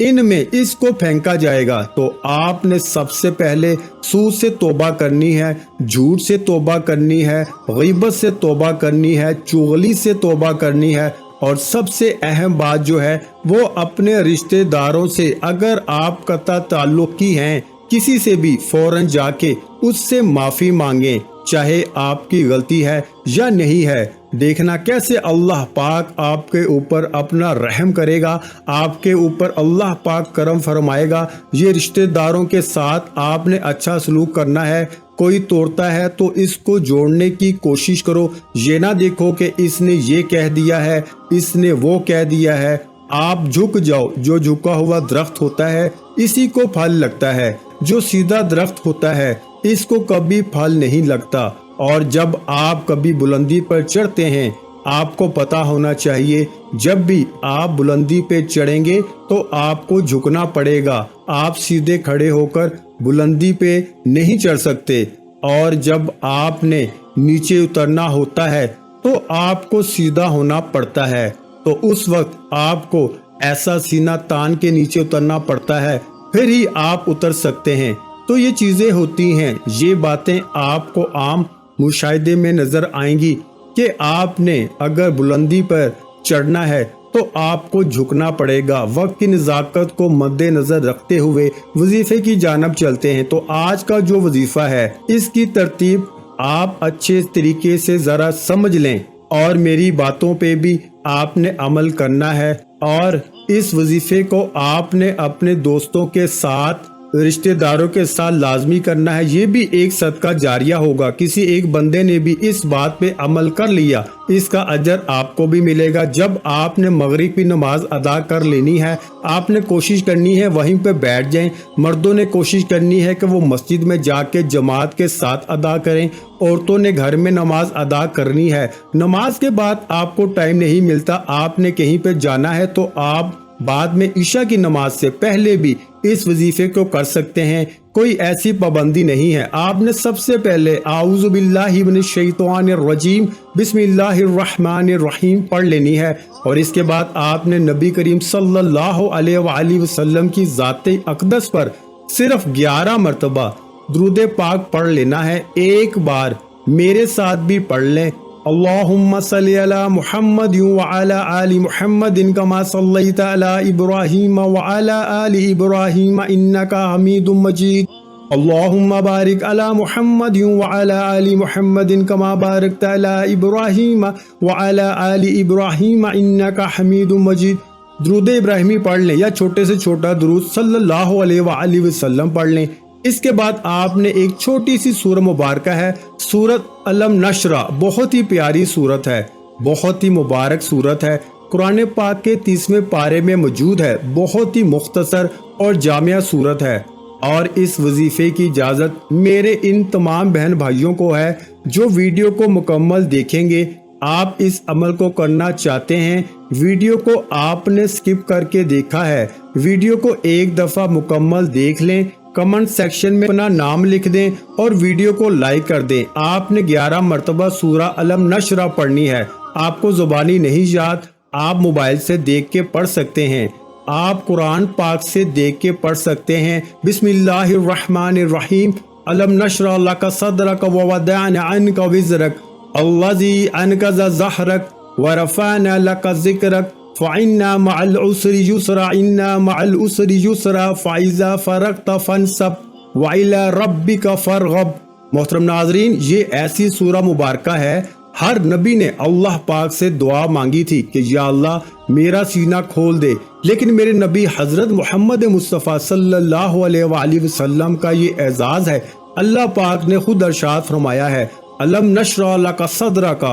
ان میں اس کو پھینکا جائے گا۔ تو آپ نے سب سے پہلے سود سے توبہ کرنی ہے، جھوٹ سے توبہ کرنی ہے، غیبت سے توبہ کرنی ہے، چغلی سے توبہ کرنی ہے، اور سب سے اہم بات جو ہے وہ اپنے رشتہ داروں سے، اگر آپ قطع تعلق کی ہیں کسی سے بھی، فوراً جا کے اس سے معافی مانگیں، چاہے آپ کی غلطی ہے یا نہیں ہے۔ دیکھنا کیسے اللہ پاک آپ کے اوپر اپنا رحم کرے گا، آپ کے اوپر اللہ پاک کرم فرمائے گا۔ یہ رشتہ داروں کے ساتھ آپ نے اچھا سلوک کرنا ہے۔ کوئی توڑتا ہے تو اس کو جوڑنے کی کوشش کرو، یہ نہ دیکھو کہ اس نے یہ کہہ دیا ہے، اس نے وہ کہہ دیا ہے۔ آپ جھک جاؤ، جو جھکا ہوا درخت ہوتا ہے اسی کو پھل لگتا ہے، جو سیدھا درخت ہوتا ہے اس کو کبھی پھل نہیں لگتا۔ اور جب آپ کبھی بلندی پر چڑھتے ہیں، آپ کو پتا ہونا چاہیے جب بھی آپ بلندی پہ چڑھیں گے تو آپ کو جھکنا پڑے گا، آپ سیدھے کھڑے ہو کر بلندی پہ نہیں چڑھ سکتے۔ اور جب آپ نے نیچے اترنا ہوتا ہے تو آپ کو سیدھا ہونا پڑتا ہے، تو اس وقت آپ کو ایسا سینہ تان کے نیچے اترنا پڑتا ہے، پھر ہی آپ اتر سکتے ہیں۔ تو یہ چیزیں ہوتی ہیں، یہ باتیں آپ کو عام مشاہدے میں نظر آئیں گی کہ آپ نے اگر بلندی پر چڑھنا ہے تو آپ کو جھکنا پڑے گا۔ وقت کی نزاکت کو مد نظر رکھتے ہوئے وظیفے کی جانب چلتے ہیں۔ تو آج کا جو وظیفہ ہے اس کی ترتیب آپ اچھے طریقے سے ذرا سمجھ لیں، اور میری باتوں پہ بھی آپ نے عمل کرنا ہے، اور اس وظیفے کو آپ نے اپنے دوستوں کے ساتھ، رشتہ داروں کے ساتھ لازمی کرنا ہے۔ یہ بھی ایک صدقہ جاریہ ہوگا، کسی ایک بندے نے بھی اس بات پہ عمل کر لیا، اس کا اجر آپ کو بھی ملے گا۔ جب آپ نے مغرب کی نماز ادا کر لینی ہے، آپ نے کوشش کرنی ہے وہیں پہ بیٹھ جائیں۔ مردوں نے کوشش کرنی ہے کہ وہ مسجد میں جا کے جماعت کے ساتھ ادا کریں، عورتوں نے گھر میں نماز ادا کرنی ہے۔ نماز کے بعد آپ کو ٹائم نہیں ملتا، آپ نے کہیں پہ جانا ہے، تو آپ بعد میں عشاء کی نماز سے پہلے بھی اس وظیفے کو کر سکتے ہیں، کوئی ایسی پابندی نہیں ہے۔ آپ نے سب سے پہلے اعوذ باللہ من الشیطان الرجیم بسم اللہ الرحمن الرحیم پڑھ لینی ہے، اور اس کے بعد آپ نے نبی کریم صلی اللہ علیہ وآلہ وسلم کی ذات اقدس پر صرف 11 مرتبہ درود پاک پڑھ لینا ہے۔ ایک بار میرے ساتھ بھی پڑھ لیں، اللہم صلی علی محمد وعلی آل محمد کما صلیت علی ابراہیم وعلی آل ابراہیم انکا حمید مجید، اللہم بارک علی محمد وعلی آل محمد کما بارکت علی ابراہیم وعلی آل ابراہیم انکا حمید مجید۔ درود ابراہیمی پڑھ لیں، یا چھوٹے سے چھوٹا درود صلی اللہ علیہ وآلہ وسلم پڑھ لیں۔ اس کے بعد آپ نے ایک چھوٹی سی سورہ مبارکہ ہے، سورت علم نشرہ، بہت ہی پیاری سورت ہے، بہت ہی مبارک سورت ہے، قرآن پاک کے 30ویں پارے میں موجود ہے، بہت ہی مختصر اور جامع سورت ہے۔ اور اس وظیفے کی اجازت میرے ان تمام بہن بھائیوں کو ہے جو ویڈیو کو مکمل دیکھیں گے۔ آپ اس عمل کو کرنا چاہتے ہیں، ویڈیو کو آپ نے سکپ کر کے دیکھا ہے، ویڈیو کو ایک دفعہ مکمل دیکھ لیں، کمنٹ سیکشن میں اپنا نام لکھ دیں اور ویڈیو کو لائک کر دیں۔ آپ نے 11 مرتبہ سورہ علم نشرہ پڑھنی ہے، آپ کو زبانی نہیں یاد، آپ موبائل سے دیکھ کے پڑھ سکتے ہیں، آپ قرآن پاک سے دیکھ کے پڑھ سکتے ہیں۔ بسم اللہ الرحمن الرحیم، علم نشرح لک صدرک ووضعنا عنک وزرک الذی انقض ظہرک ورفعنا لک ذکرک فَإِنَّا مَعَ الْعُسْرِ يُسْرًا إِنَّا مَعَ الْعُسْرِ يُسْرًا فَإِذَا فَرَغْتَ فَانْصَبْ وَإِلَىٰ رَبِّكَ فَارْغَب۔ محترم ناظرین، یہ ایسی سورہ مبارکہ ہے، ہر نبی نے اللہ پاک سے دعا مانگی تھی کہ یا اللہ میرا سینہ کھول دے، لیکن میرے نبی حضرت محمد مصطفیٰ صلی اللہ علیہ وآلہ وسلم کا یہ اعزاز ہے۔ اللہ پاک نے خود ارشاد فرمایا ہے، علم نشرح لک صدرک،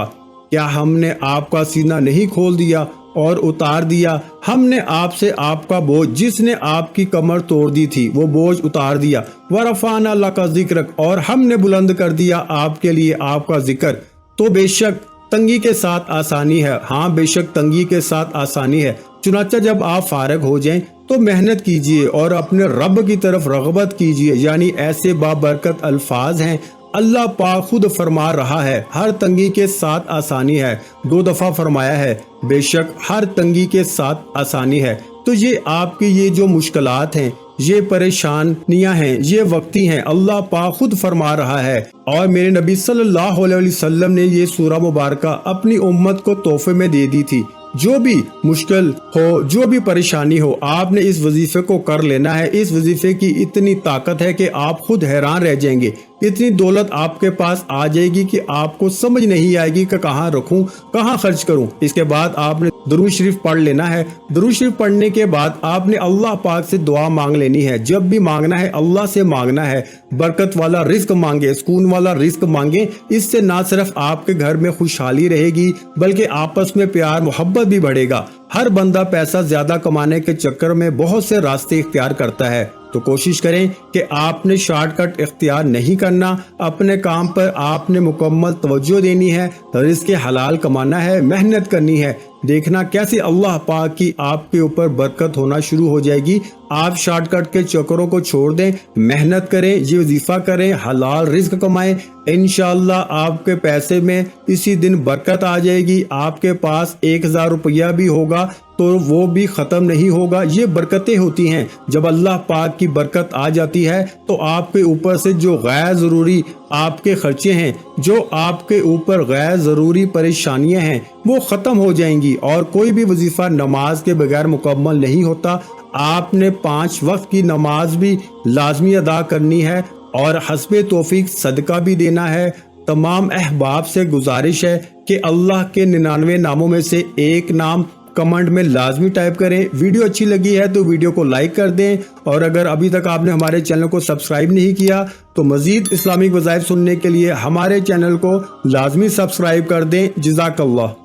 کیا ہم نے آپ کا سینہ نہیں کھول دیا اور اتار دیا؟ ہم نے آپ سے آپ کا بوجھ، جس نے آپ کی کمر توڑ دی تھی، وہ بوجھ اتار دیا۔ وَرَفَعْنَا لَكَ ذِكْرَكَ، اور ہم نے بلند کر دیا آپ کے لیے آپ کا ذکر۔ تو بے شک تنگی کے ساتھ آسانی ہے، ہاں بے شک تنگی کے ساتھ آسانی ہے۔ چنانچہ جب آپ فارغ ہو جائیں تو محنت کیجئے اور اپنے رب کی طرف رغبت کیجئے، یعنی ایسے بابرکت الفاظ ہیں اللہ پاک خود فرما رہا ہے ہر تنگی کے ساتھ آسانی ہے، 2 دفعہ فرمایا ہے بے شک ہر تنگی کے ساتھ آسانی ہے۔ تو یہ آپ کی یہ جو مشکلات ہیں، یہ پریشانیاں ہیں، یہ وقتی ہیں، اللہ پاک خود فرما رہا ہے۔ اور میرے نبی صلی اللہ علیہ وسلم نے یہ سورہ مبارکہ اپنی امت کو تحفے میں دے دی تھی۔ جو بھی مشکل ہو، جو بھی پریشانی ہو، آپ نے اس وظیفے کو کر لینا ہے۔ اس وظیفے کی اتنی طاقت ہے کہ آپ خود حیران رہ جائیں گے۔ اتنی دولت آپ کے پاس آ جائے گی کہ آپ کو سمجھ نہیں آئے گی کہ کہاں رکھوں، کہاں خرچ کروں۔ اس کے بعد آپ نے درود شریف پڑھ لینا ہے۔ درود شریف پڑھنے کے بعد آپ نے اللہ پاک سے دعا مانگ لینی ہے۔ جب بھی مانگنا ہے اللہ سے مانگنا ہے، برکت والا رزق مانگے، سکون والا رزق مانگے۔ اس سے نہ صرف آپ کے گھر میں خوشحالی رہے گی بلکہ آپس میں پیار محبت بھی بڑھے گا۔ ہر بندہ پیسہ زیادہ کمانے کے چکر میں بہت سے راستے اختیار کرتا ہے، تو کوشش کریں کہ آپ نے شارٹ کٹ اختیار نہیں کرنا۔ اپنے کام پر آپ نے مکمل توجہ دینی ہے، رزق حلال کمانا ہے، محنت کرنی ہے۔ دیکھنا کیسے اللہ پاک کی آپ کے اوپر برکت ہونا شروع ہو جائے گی۔ آپ شارٹ کٹ کے چکروں کو چھوڑ دیں، محنت کریں، یہ وظیفہ کریں، حلال رزق کمائیں۔ انشاءاللہ آپ کے پیسے میں اسی دن برکت آ جائے گی۔ آپ کے پاس 1000 روپیہ بھی ہوگا تو وہ بھی ختم نہیں ہوگا۔ یہ برکتیں ہوتی ہیں، جب اللہ پاک کی برکت آ جاتی ہے تو آپ کے اوپر سے جو غیر ضروری آپ کے خرچے ہیں، جو آپ کے اوپر غیر ضروری پریشانیاں ہیں، وہ ختم ہو جائیں گی۔ اور کوئی بھی وظیفہ نماز کے بغیر مکمل نہیں ہوتا۔ آپ نے 5 وقت کی نماز بھی لازمی ادا کرنی ہے اور حسب توفیق صدقہ بھی دینا ہے۔ تمام احباب سے گزارش ہے کہ اللہ کے 99 ناموں میں سے ایک نام کمنٹ میں لازمی ٹائپ کریں۔ ویڈیو اچھی لگی ہے تو ویڈیو کو لائک کر دیں، اور اگر ابھی تک آپ نے ہمارے چینل کو سبسکرائب نہیں کیا تو مزید اسلامک وظائف سننے کے لیے ہمارے چینل کو لازمی سبسکرائب کر دیں۔ جزاک اللہ۔